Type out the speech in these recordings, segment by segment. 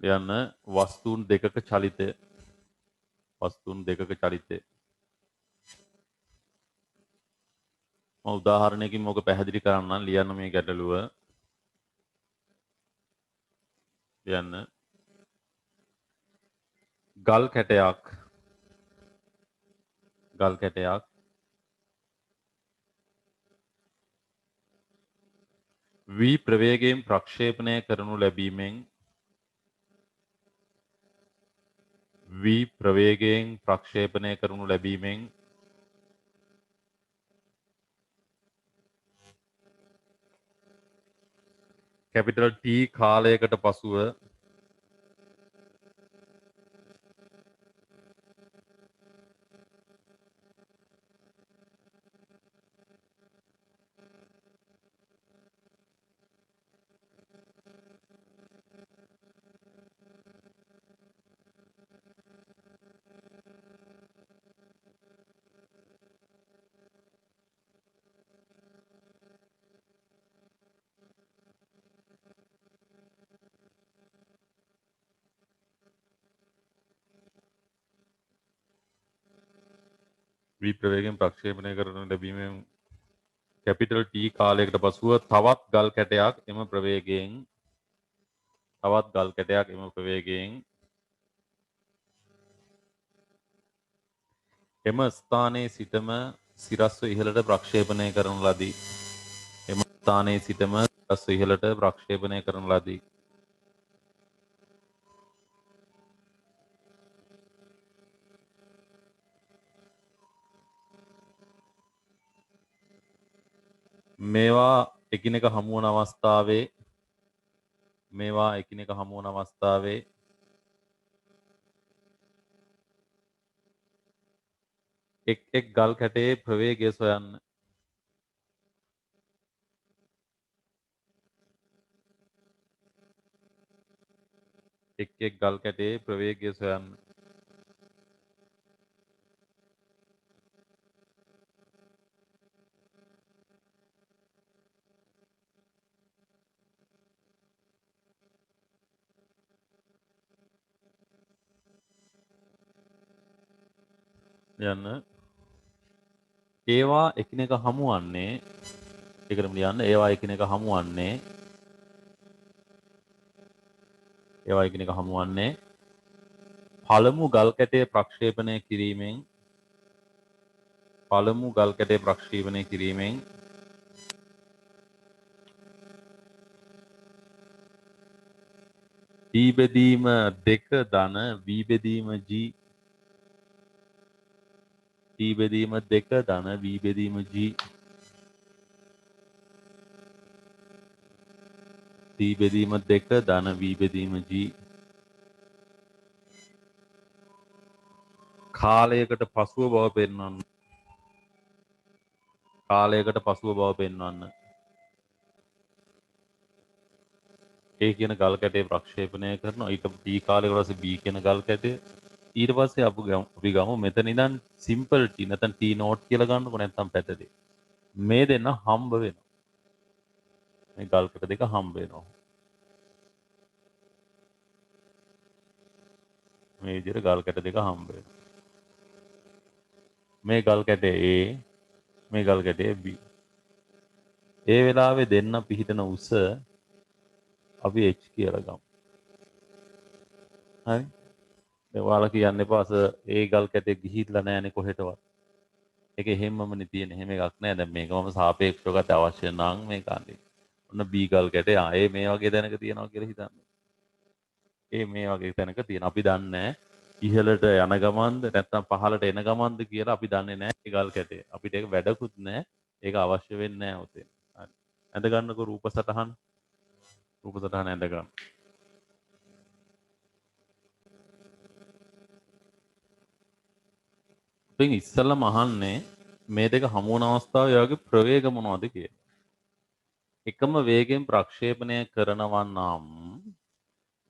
යන වස්තුන් දෙකක චලිතය. වස්තුන් දෙකක චලිතය. මම උදාහරණයකින් මොක පැහැදිලි කරන්නම් ලියන්න මේ ගැටලුව. ලියන්න. ගල් කැටයක් v ප්‍රවේගයෙන් ප්‍රක්ෂේපණය කරනු ලැබීමෙන් කැපිටල් T කාලයකට පසුව v ප්‍රවේගයෙන් ප්‍රක්ෂේපණය කරනු ලැබීමෙන් කැපිටල් T කාලයකට පසුව තවත් ගල් කැටයක් එම ප්‍රවේගයෙන් එම ස්ථානයේ සිටම සිරස්ව ඉහළට ප්‍රක්ෂේපණය කරන ලදී. මේවා එකිනෙක හමුවන අවස්ථාවේ එක් ගල් කැටයේ ප්‍රවේගය සොයන්න. යන්න. ඒවා එකිනෙක හමුවන්නේ පළමු ගල් කැටය ප්‍රක්ෂේපණය කිරීමෙන් D බෙදීම 2 ධන V බෙදීම G කාලයකට පසුව බව පෙන්වන්න. A කියන ගල් කැටේ ප්‍රක්ෂේපණය කරනවා. ඊට B කාලයකට පස්සේ B කියන ගල් කැටේ ඊට පස්සේ අපි ගමු මෙතන ඉඳන් සිම්පල් T නැත්නම් T නෝට් කියලා ගන්නකො නැත්නම් පැටලේ. මේ දෙන්න හම්බ වෙනවා. මේ ගල් කැට දෙක හම්බ වෙනවා. මේ විදිහට ගල් කැට දෙක හම්බ වෙනවා. මේ ගල් කැටේ A, මේ ගල් කැටේ B. ඒ වෙලාවේ දෙන්න පිහිටන උස අපි h කියලා ගමු. හරි? ඔයාලා කියන්න එපා ඒ ගල් කැටේ ගිහිල්ලා නැහැනේ කොහෙටවත්. ඒක එහෙම්මමනේ තියෙන්නේ. එහෙම එකක් නැහැ. දැන් මේක මම සාපේක්ෂව ගත අවශ්‍ය නම් මේක අන්නේ. ඔන්න B ගල් කැටේ ආයේ මේ වගේ තැනක තියෙනවා කියලා හිතන්න. මේ වගේ තැනක තියෙන. අපි දන්නේ ඉහළට යන ගමන්ද නැත්නම් පහළට එන ගමන්ද කියලා අපි දන්නේ නැහැ ඒ ගල් කැටේ. අපිට ඒක වැඩකුත් නැහැ. ඒක අවශ්‍ය වෙන්නේ නැහැ උතේ. හරි. ඇඳ ගන්නකො රූප සටහන ඇඳ ගන්න. ඉතින් ඉස්සෙල්ලාම අහන්නේ මේ දෙක හමු වන අවස්ථාවේ යාගේ ප්‍රවේග මොනවද කියලා. එකම වේගයෙන් ප්‍රක්ෂේපණය කරනවා නම්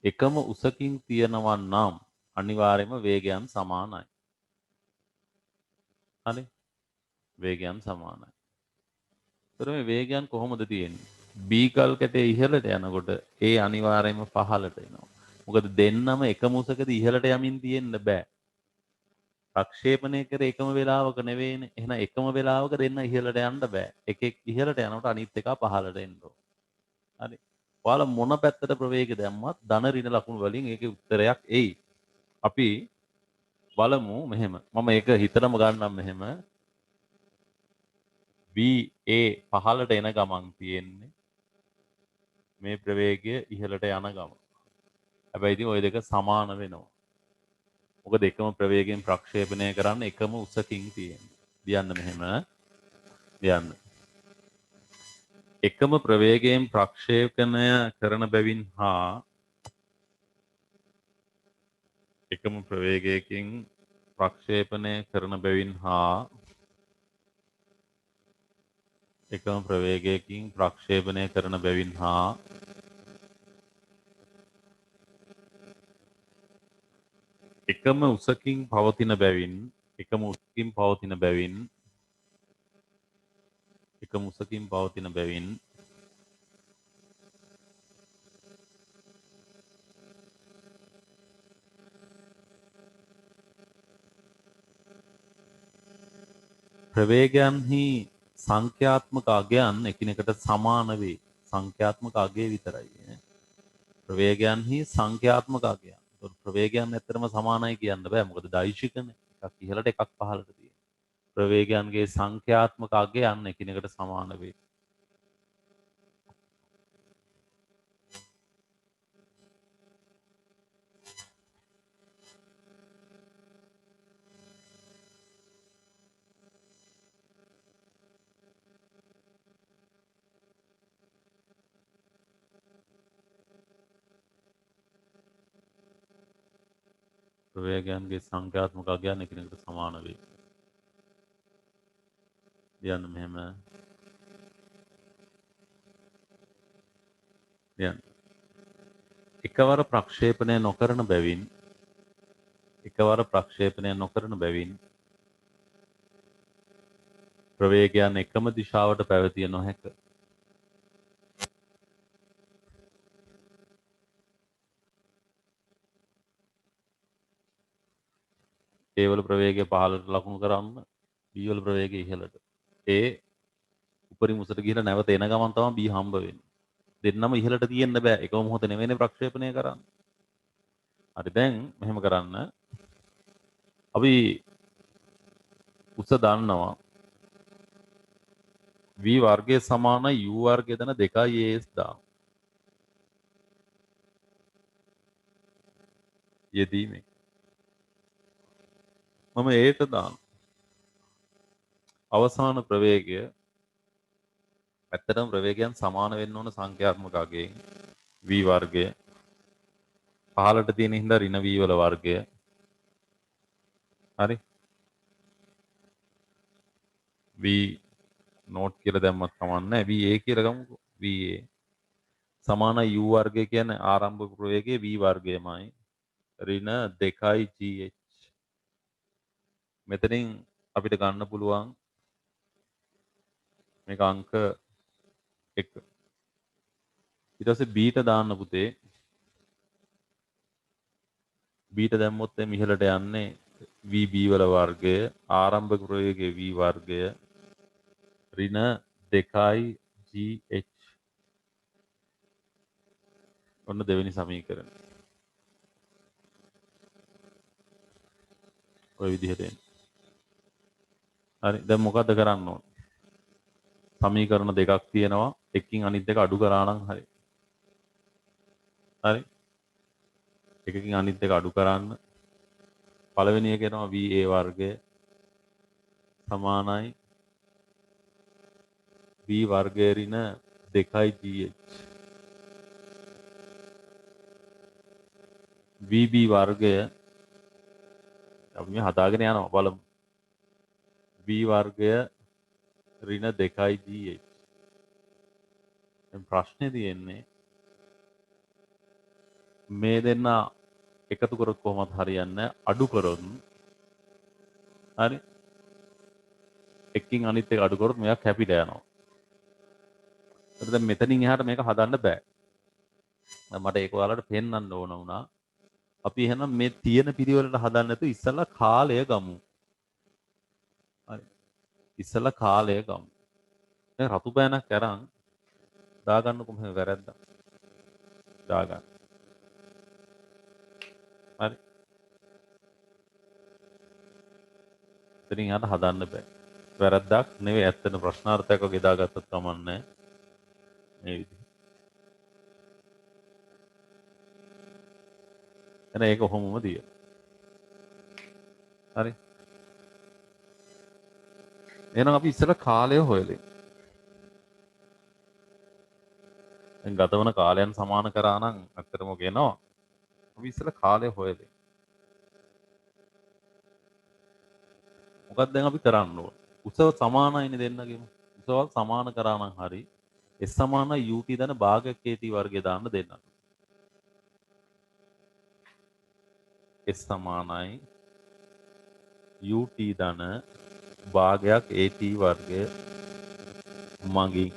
එකම උසකින් තියනවා නම් අනිවාර්යයෙන්ම වේගයන් සමානයි. හරි? වේගයන් සමානයි. ඒතර මේ වේගයන් කොහොමද තියෙන්නේ? B ගල් කැටේ ඉහළට යනකොට A අනිවාර්යයෙන්ම පහළට එනවා. මොකද දෙන්නම එකම උසකදී ඉහළට යමින් තියෙන්න බෑ. ප්‍රක්ෂේපණය කර එකම වෙලාවක නෙවෙයිනේ. එහෙනම් එකම වෙලාවක දෙන්න ඉහළට යන්න බෑ. එකෙක් ඉහළට යනකොට අනිත් එක පහළට එන්න ඕන. හරි. ඔයාලා මොන පැත්තට ප්‍රවේගය දැම්මත් ධන ඍණ ලකුණු වලින් ඒකේ උත්තරයක් එයි. අපි බලමු මෙහෙම. මම ඒක හිතනම ගන්නම් මෙහෙම. VA පහළට එන ගමන් තියෙන්නේ මේ ප්‍රවේගය ඉහළට යන ගමන. හැබැයි ඉතින් ওই දෙක සමාන වෙනවා. මොකද එකම ප්‍රවේගයෙන් ප්‍රක්ෂේපණය කරන්න එකම උසකින් තියෙන්නේ. ලියන්න මෙහෙම. ලියන්න. එකම ප්‍රවේගයෙන් ප්‍රක්ෂේපණය කරන බැවින් හා එකම ප්‍රවේගයකින් ප්‍රක්ෂේපණය කරන බැවින් හා එකම ප්‍රවේගයකින් ප්‍රක්ෂේපණය කරන බැවින් හා එකම උසකින් පවතින බැවින් එකම උසකින් පවතින බැවින් එකම උසකින් පවතින බැවින් ප්‍රවේගයන්හි සංඛ්‍යාත්මක අගයන් එකිනෙකට සමාන වේ. සංඛ්‍යාත්මක අගය විතරයි. ප්‍රවේගයන්හි සංඛ්‍යාත්මක අගයන්. ඒතකොට ප්‍රවේගයන් ඇත්තටම සමානයි කියන්න බෑ. මොකද දෛශිකනේ. එකක් ඉහළට එකක් පහළට තියෙනවා. ප්‍රවේගයන්ගේ සංඛ්‍යාත්මක අගයන් එකිනෙකට සමාන වේ. ප්‍රවේගයන්ගේ සංඛ්‍යාත්මක අගයන් එකිනෙකට සමාන වේ. ලියන්න මෙහෙම. ලියන්න. එකවර ප්‍රක්ෂේපණය නොකරන බැවින් ප්‍රවේගයන් එකම දිශාවට පැවතිය නොහැක. A වල ප්‍රවේගය පහළට ලකුණු කරන්න B වල ප්‍රවේගය ඉහළට. A උපරිම උසට ගිහිලා නැවත එන ගමන් තමයි B හම්බ වෙන්නේ. දෙන්නම ඉහළට තියෙන්න බෑ. එකම මොහොත නෙවෙයිනේ ප්‍රක්ෂේපණය කරන්නේ. හරි දැන් මෙහෙම කරන්න. අපි උස දන්නවා. V වර්ගය සමානයි U වර්ගය දන 2AS දාමු. යෙදීමේ. මම ඒට දානවා. අවසාන ප්‍රවේගය ඇත්තටම ප්‍රවේගයන් සමාන වෙන්න ඕන සංඛ්‍යාත්මක අගයෙන් V වර්ගය පහළට තියෙන හින්දා ඍණ V වල වර්ගය. හරි. V නෝට් කියලා දැම්මත් කමන්නේ VA කියලා ගමුකෝ. VA සමානයි U වර්ගය කියන්නේ ආරම්භක ප්‍රවේගයේ V වර්ගයමයි. ඍණ 2GH. මෙතනින් අපිට ගන්න පුළුවන් මේක අංක 1. ඊට පස්සේ B ට දාන්න පුතේ. B ට දැම්මොත් එමෙ ඉහළට යන්නේ VB වල වර්ගය ආරම්භක ප්‍රවේගයේ V වර්ගය ඍණ 2GH. ඔන්න දෙවෙනි සමීකරණය. ඔය විදිහට එන්නේ. හරි. දැන් මොකද්ද කරන්න ඕන? සමීකරණ දෙකක් තියෙනවා. එකකින් අනිත් එක අඩු කරා නම් හරි. හරි. එකකින් අනිත් එක අඩු කරන්න. පළවෙනි එක එනවා VA වර්ගය සමානයි V වර්ගය ඍණ 2GH. VB වර්ගය අපි මේ හදාගෙන යනවා බලමු. V වර්ගය ඍණ 2GH. දැන් ප්‍රශ්නේ තියෙන්නේ මේ දෙන්න එකතු කරොත් කොහොමද හරියන්නේ? අඩු කරොත් හරි. එකකින් අනිත් එක අඩු කරොත් මෙයා කැපිලා යනවා. ඒත් දැන් මෙතනින් එහාට මේක හදන්න බෑ. දැන් මට ඒක ඔයාලට පෙන්වන්න ඕන වුණා. අපි එහෙනම් මේ තියෙන පිළිවෙලට හදන්න නැතුව ඉස්සලා කාලය ගමු. හරි. ඉස්සලා කාලය ගමු. දැන් රතු පෑනක් අරන් දාගන්නකො මෙහෙම වැරද්දක්. දාගන්න. හරි. ඉතින් යාට හදන්න බෑ. වැරද්දක් නෙවෙයි ඇත්තට ප්‍රශ්නාර්ථයක් වගේ දාගත්තත් කමන්නේ මේ විදිහට. එන ඒක කොහොමම දිය. හරි. එහෙනම් අපි ඉස්සලා කාලය හොයලා. දැන් ගතවන කාලයන් සමාන කරා නම් අත්‍තරම කියනවා. අපි ඉස්සලා කාලය හොයලා. මොකක්ද දැන් අපි කරන්න ඕන? උසව සමානයිනේ දෙන්නගෙම. උසවල් සමාන කරා නම් හරි. S සමානයි UT දන භාගයක් KT වර්ගය දාන්න දෙන්න. S සමානයි UT දන භාගයක් AT වර්ගය මගින්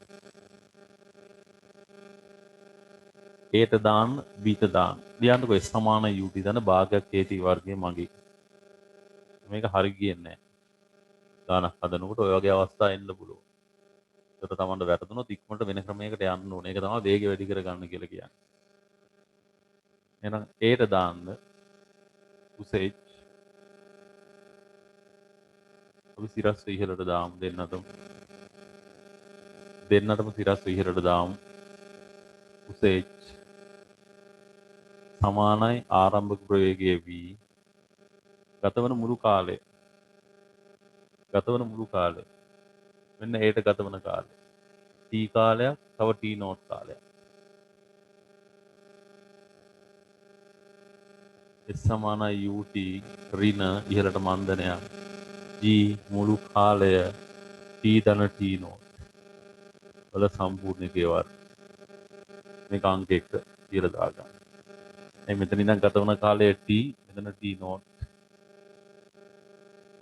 ඒට දාන්න බීට දාන්න. ලියන්නකො S සමානයි UT දන භාගයක් AT වර්ගය මගින්. මේක හරි කියන්නේ නැහැ. ගානක් හදනකොට ඔය වගේ අවස්ථා එන්න පුළුවන්. ඒකට තමන්ට වැරදුනොත් ඉක්මනට වෙන ක්‍රමයකට යන්න ඕනේ. ඒක තමයි වේගය වැඩි කරගන්න කියලා කියන්නේ. එහෙනම් ඒට දාන්න උසෙච් අපි සිරස් ඉහළට දාමු දෙන්නටම. දෙන්නටම සිරස් ඉහළට දාමු. උසෙච් සමානයි ආරම්භක ප්‍රවේගය v ගතවන මුළු කාලය. ගතවන මුළු කාලය. මෙන්න ඒට ගතවන කාලය. t කාලයක් තව t නෝට් කාලයක්. S සමානයි ut ඍණ ඉහළට මන්දනයක් g මුළු කාලය t ධන t නෝට් වල සම්පූර්ණකයේ වර්ග. මේක අංක 1 කියලා දාගන්න. මෙතන ඉඳන් ගතවන කාලය t මෙතන t නෝට්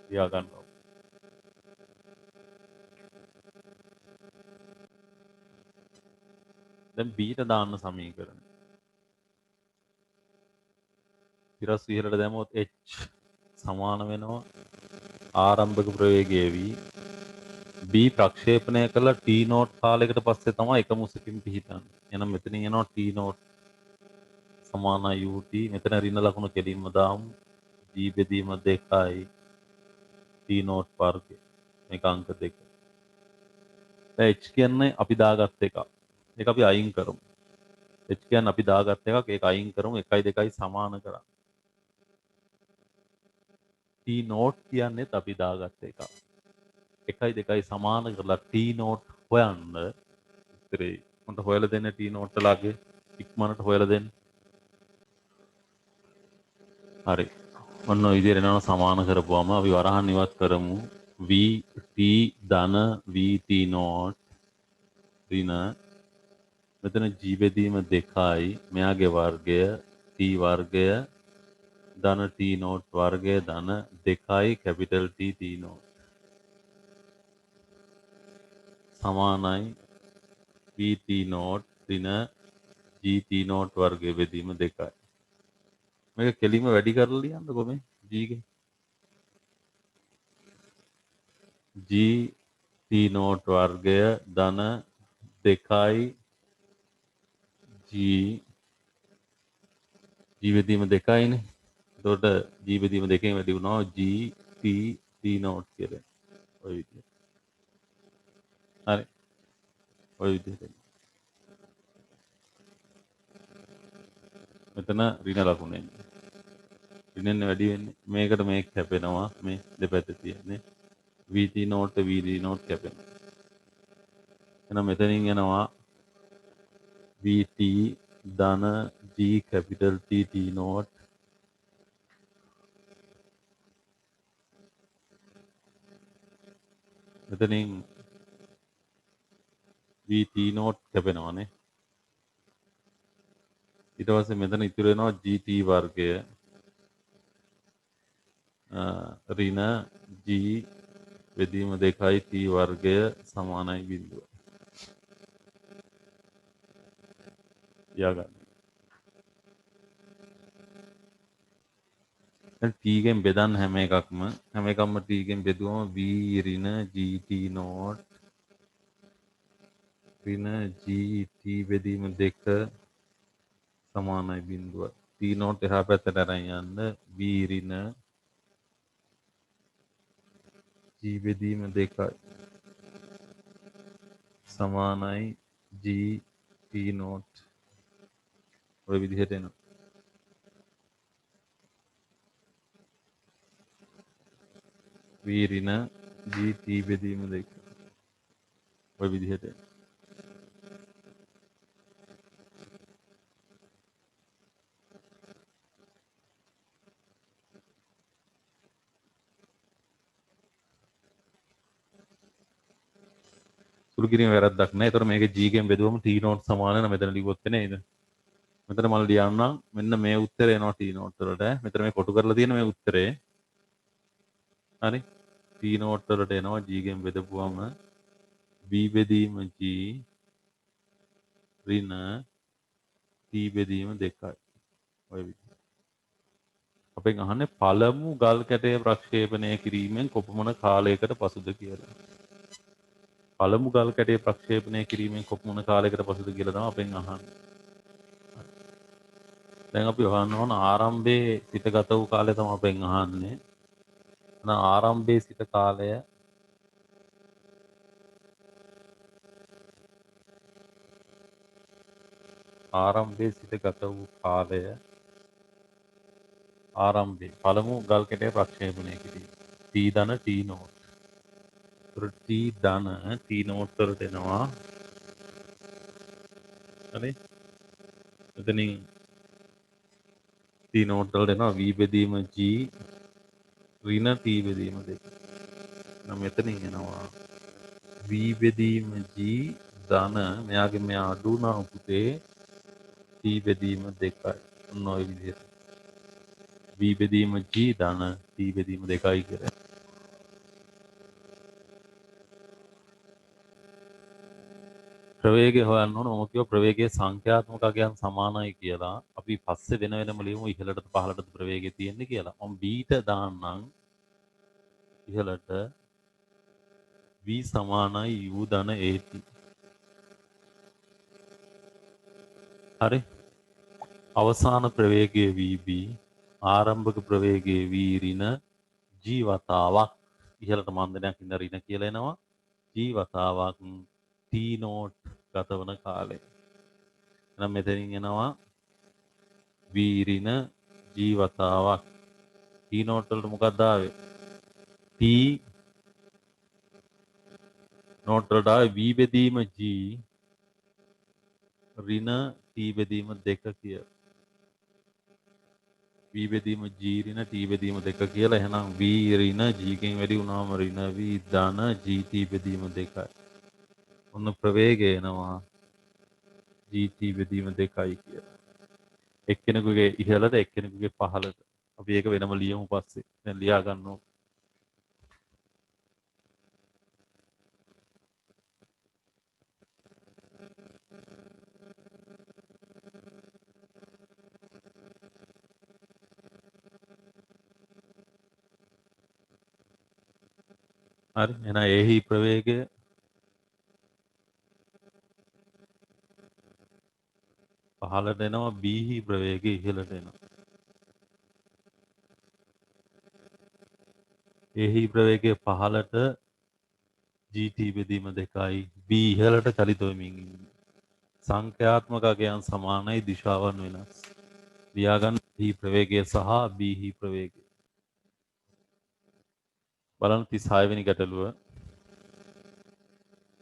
තියා ගන්නවා. දැන් b ට දාන්න සමීකරණ. සිරස් ඉහළට දැම්මොත් h සමාන වෙනවා ආරම්භක ප්‍රවේගය v b ප්‍රක්ෂේපණය කළ t නෝට් කාලයකට පස්සේ තමයි එක මුසකින් පිහිටන්නේ. එහෙනම් මෙතනින් එනවා t නෝට් සමානයි ut මෙතන ඍණ ලකුණ කෙලින්ම දාමු. g බෙදීම 2යි t නෝට් වර්ගය. මේක අංක 2. දැන් h කියන්නේ අපි දාගත් එක. ඒක අපි අයින් කරමු. h කියන්නේ අපි දාගත් එකක්. ඒක අයින් කරමු. 1යි 2යි සමාන කරා. t නෝට් කියන්නේත් අපි දාගත් එකක්. 1යි 2යි සමාන කරලා t නෝට් හොයන්න උත්තරේ මට හොයලා දෙන්න t නෝට්ලාගේ ඉක්මනට හොයලා දෙන්න. හරි. ඔන්න ඔය විදිහට එනවා සමාන කරපුවම අපි වරහන් ඉවත් කරමු. vt ධන vt නෝට් ඍණ මෙතන g බෙදීම 2යි මෙයාගේ වර්ගය t වර්ගය ධන t නෝට් වර්ගය ධන 2යි කැපිටල් t t නෝට් සමානයි vt නෝට් ඍණ gt නෝට් වර්ගය බෙදීම 2යි. මේක කෙලින්ම වැඩි කරලා ලියන්නකො මේ g ගේ gt නෝට් වර්ගය ධන 2යි g බෙදීම 2යිනේ. එතකොට g බෙදීම 2කින් වැඩි වුණා g t t නෝට් කියලා. ඔය විදිහට. හරි. ඔය විදිහට. මෙතන ඍණ ලකුණ එන්නේ. ඍණෙන් වැඩි වෙන්නේ. මේකට මේක කැපෙනවා. මේ දෙපැත්තේ තියෙන්නේ. vt නෝට් vd නෝට් කැපෙනවා. එහෙනම් මෙතනින් එනවා vt ධන g capital t t note මෙතනින් vt නෝට් කැපෙනවානේ. ඊට පස්සේ මෙතන ඉතුරු වෙනවා gt වර්ගය ඍණ g බෙදීම 2යි t වර්ගය සමානයි බිඳුව. තියාගන්න. t ගෙන් බෙදන්න හැම එකක්ම t ගෙන් බෙදුවම v ඍණ gt not ඍණ gt බෙදීම 2 සමානයි බිඳුව. t not එහා පැත්තට අරන් යන්න v ඍණ g බෙදීම 2යි සමානයි g t not ඔය විදිහට එනවා. v ඍණ g t බෙදීම 2 ඔය විදිහට එනවා. සුළු කිරීම වැරද්දක් නැහැ. ඒතර මේකේ g ගෙන් බෙදුවම t not සමාන වෙන මෙතන ලිව්වොත් නේද? මෙතන මම ලියන්නම් මෙන්න මේ උත්තරේ එනවා t not වලට. මෙතන මේ කොටු කරලා තියෙන මේ උත්තරේ. හරි? t not වලට එනවා g ගෙන් බෙදපුවම v බෙදීම g ඍණ t බෙදීම 2යි. ඔය විදිහට. අපෙන් අහන්නේ පළමු ගල් කැටය ප්‍රක්ෂේපණය කිරීමෙන් කොපමණ කාලයකට පසුද කියලා. පළමු ගල් කැටය ප්‍රක්ෂේපණය කිරීමෙන් කොපමණ කාලයකට පසුද කියලා තමයි අපෙන් අහන්නේ. දැන් අපි හොයන්න ඕන ආරම්භයේ සිට ගත වූ කාලය තමයි අපෙන් අහන්නේ. එහෙනම් ආරම්භයේ සිට කාලය ආරම්භයේ සිට ගත වූ කාලය ආරම්භයේ පළමු ගල් කැටය ප්‍රක්ෂේපණය කිරීම. t ධන t not. t ධන t not වලට එනවා. හරි? එතනින් t not වලට එනවා v බෙදීම g ඍණ t බෙදීම 2. නම් මෙතනින් එනවා v බෙදීම g ධන මෙයාගේ මෙයා අඩු වුණා පුතේ t බෙදීම 2යි. ඔන්න ඔය විදිහට. v බෙදීම g ධන t බෙදීම 2යි කියලා. ප්‍රවේගය හොයන්න ඕන. මම කිව්වා ප්‍රවේගයේ සංඛ්‍යාත්මක අගයන් සමානයි කියලා. අපි පස්සේ වෙන වෙනම ලියමු ඉහළටද පහළටද ප්‍රවේගය තියෙන්නේ කියලා. මම b ට දාන්නම් ඉහළට v සමානයි u ධන at. හරි? අවසාන ප්‍රවේගයේ vb ආරම්භක ප්‍රවේගයේ v ඍණ g වතාවක් ඉහළට මන්දනයක් ඉඳ ඍණ කියලා එනවා. g වතාවක් t not ගත වන කාලය. එහෙනම් මෙතනින් එනවා v ඍණ g වතාවක් t not වලට මොකක්ද ආවේ? t not වලට ආවේ v බෙදීම g ඍණ t බෙදීම 2 කියලා. v බෙදීම g ඍණ t බෙදීම 2 කියලා. එහෙනම් v ඍණ g ගෙන් වැඩි වුණාම ඍණ v ධන gt බෙදීම 2යි. ඔන්න ප්‍රවේගය එනවා gt බෙදීම 2යි කියලා. එක්කෙනෙකුගේ ඉහළට එක්කෙනෙකුගේ පහළට. අපි ඒක වෙනම ලියමු පස්සේ. දැන් ලියා ගන්න ඕන. හරි? එහෙනම් එහි ප්‍රවේගය පහළට එනවා b හි ප්‍රවේගය ඉහළට එනවා. එහි ප්‍රවේගය පහළට gt බෙදීම 2යි b ඉහළට චලිත වෙමින් ඉන්නේ. සංඛ්‍යාත්මක අගයන් සමානයි දිශාවන් වෙනස්. ලියාගන්න හි ප්‍රවේගය සහ b හි ප්‍රවේගය. බලන්න 36 වෙනි ගැටලුව.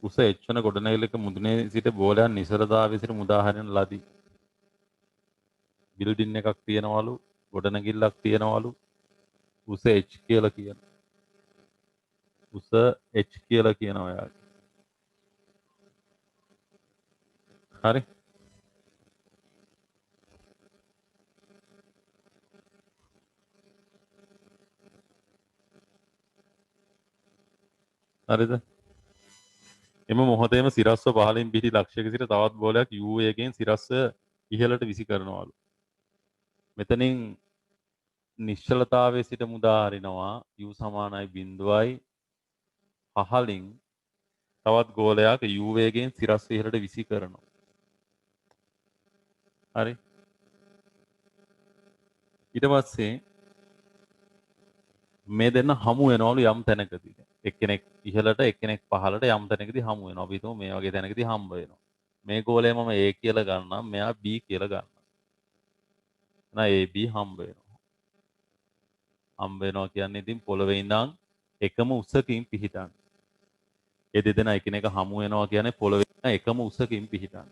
උස එච්වන ගොඩනැගිල්ලක මුදුනේ සිට බෝලයන් නිසරදාවේ සිට මුදා හරින ලදී. බිල්ඩින් එකක් තියෙනවලු, ගොඩනැගිල්ලක් තියෙනවලු. උස h කියලා කියන. උස h කියලා කියනවා යාළුවා. හරි? හරිද? එම මොහොතේම සිරස්ව පහළින් පිහිටි ලක්ෂයක සිට තවත් බෝලයක් U එකෙන් සිරස්ව ඉහළට විසි කරනවලු. මෙතනින් නිශ්චලතාවයේ සිට මුදා හරිනවා u සමානයි 0යි පහලින් තවත් ගෝලයක් u වේගයෙන් සිරස් ඉහළට විසි කරනවා. හරි. ඊට පස්සේ මේ දෙන්න හමු වෙනවලු යම් තැනකදී. එක්කෙනෙක් ඉහළට එක්කෙනෙක් පහළට යම් තැනකදී හමු වෙනවා. අපි හිතමු මේ වගේ තැනකදී හම්බ වෙනවා. මේ ගෝලය මම A කියලා ගන්නම්, මෙයා B කියලා ගන්නවා. එහෙනම් AB හම්බ වෙනවා. හම්බ වෙනවා කියන්නේ ඉතින් පොළවේ ඉඳන් එකම උසකින් පිහිටන්. ඒ දෙදෙනා එකිනෙක හමු වෙනවා කියන්නේ පොළවේ ඉඳන් එකම උසකින් පිහිටන්.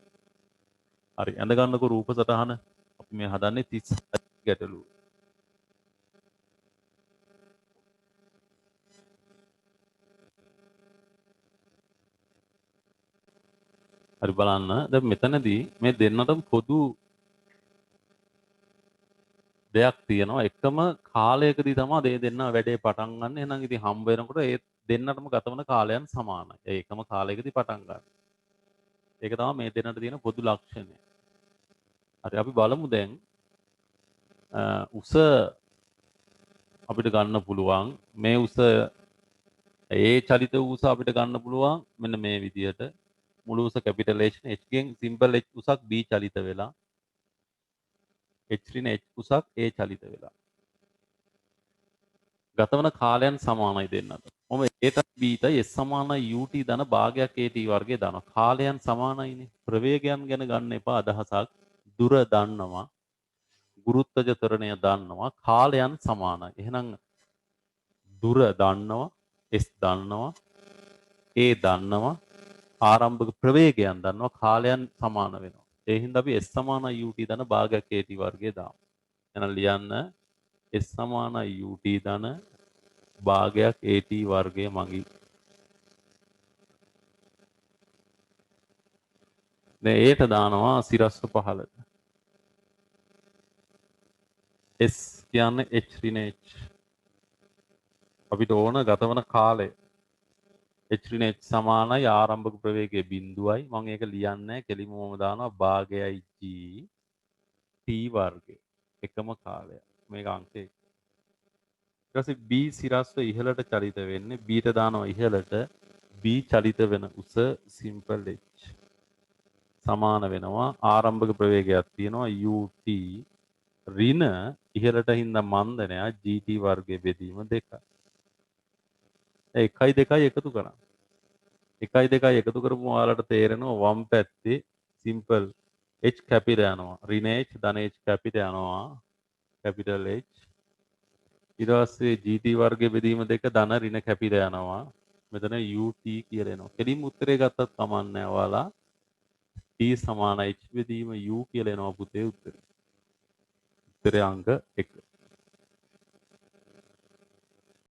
හරි. ඇඳ ගන්නකො රූප සටහන. අපි මේ හදන්නේ 36 ගැටලුව. හරි බලන්න. දැන් මෙතනදී මේ දෙන්නටම පොදු දෙයක් තියෙනවා. එකම කාලයකදී තමයි මේ දෙන්නා වැඩේ පටන් ගන්න. එහෙනම් ඉතින් හම්බ වෙනකොට ඒ දෙන්නටම ගත වන කාලයන් සමානයි. ඒ එකම කාලයකදී පටන් ගන්න. ඒක තමයි මේ දෙන්නට තියෙන පොදු ලක්ෂණය. හරි අපි බලමු දැන් උස අපිට ගන්න පුළුවන් මේ උස ඒ චලිත උස අපිට ගන්න පුළුවන් මෙන්න මේ විදිහට මුළු උස කැපිටල් H H ගෙන් සිම්පල් H උසක් B චලිත වෙලා H ඍණ H උසක් A චලිත වෙලා ගතවන කාලයන් සමානයි දෙන්නට. මොම Aටයි Bටයි S සමානයි UT ධන භාගයක් AT වර්ගය දානවා. කාලයන් සමානයිනේ. ප්‍රවේගයන් ගැන ගන්න එපා අදහසක්. දුර දන්නවා. ගුරුත්වජ ත්වරණය දන්නවා. කාලයන් සමානයි. එහෙනම් දුර දන්නවා. S දන්නවා. A දන්නවා. ආරම්භක ප්‍රවේගයන් දන්නවා. කාලයන් සමාන වෙනවා. ඒ හින්දා අපි S සමානයි UT ධන භාගයක් AT වර්ගය දාමු. එහෙනම් ලියන්න S සමානයි UT ධන භාගයක් AT වර්ගය මගින්. දැන් ඒට දානවා සිරස්ව පහළට. S කියන්නේ H ඍණ H. අපිට ඕන ගතවන කාලය. H ඍණ H සමානයි ආරම්භක ප්‍රවේගය 0යි. මම ඒක ලියන්නේ නැහැ. කෙලින්ම මම දානවා භාගයයි G T වර්ගය. එකම කාලය. මේක අංකය. ඊට පස්සේ B සිරස්ව ඉහළට චලිත වෙන්නේ. B ට දානවා ඉහළට. B චලිත වෙන උස සිම්පල් H සමාන වෙනවා ආරම්භක ප්‍රවේගයක් තියෙනවා UT ඍණ ඉහළට හින්දා මන්දනය GT වර්ගයේ බෙදීම 2යි. 1යි 2යි එකතු කරා. 1යි 2යි එකතු කරපුම ඔයාලට තේරෙනවා වම් පැත්තේ සිම්පල් H කැපිට යනවා. ඍණ H ධන H කැපිට යනවා. Capital H. ඊට පස්සේ GT වර්ගයේ බෙදීම 2 ධන ඍණ කැපිට යනවා. මෙතන UT කියලා එනවා. කෙලින්ම උත්තරේ ගත්තත් කමක් නැහැ ඔයාලා. T සමාන H බෙදීම U කියලා එනවා පුතේ උත්තරේ. උත්තරේ අංක 1.